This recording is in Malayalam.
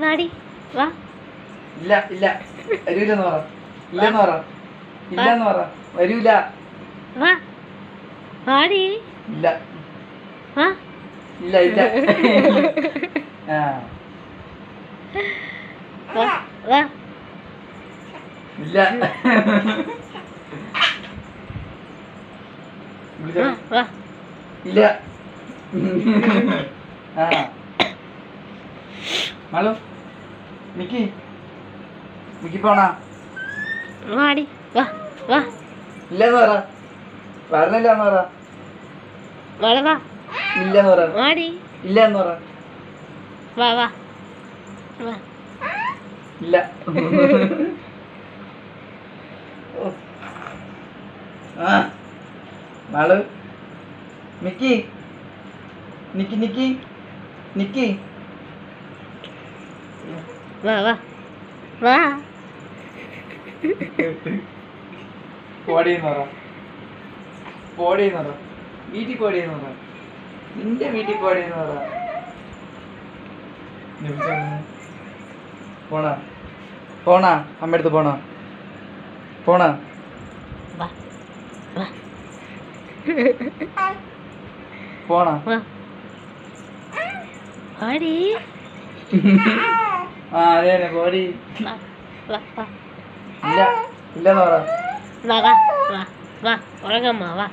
വാടി വാ. ഇല്ല ഇല്ല വരൂലെന്ന് പറ. ഇല്ലെന്ന് പറ. ഇല്ലെന്ന് പറ. വരൂല. വാ വാടി. ഇല്ല വാ. ഇല്ല ഇല്ല. ആ വാ വാ. ഇല്ല. വാ വാ. ഇല്ല. ആ ഹലോ മിക്കി മിക്കി പോണാ. വാടി വാ വാ. ഇല്ലെന്ന് പറ. പറഞ്ഞില്ലെന്ന് പറ. വാ വാ. ഇല്ലെന്ന് പറ. വാടി. ഇല്ലെന്ന് പറ. വാ വാ വാ. ഇല്ല. ആ നാള് മിക്കി നിക്കി നിക്കി നിക്കി. വാ വാ വാ. പോടിയെന്ന് പറ. പോടിയെന്ന് പറ. വീട്ടിൽ പോടിയെന്ന് പറ. നിന്റെ വീട്ടിൽ പോടിയെന്ന് പറ. പോണ പോണ അമ്മ അടുത്ത് പോണ പോണ. വാ വാ. പോണ. വാ വാടി. ആ അതെ പോടി. വാ വാ വാ. ഇല്ല ഇല്ലെന്ന് പറ. വാ വാ വാ വാ. ഉറങ്ങമ്മ വാ.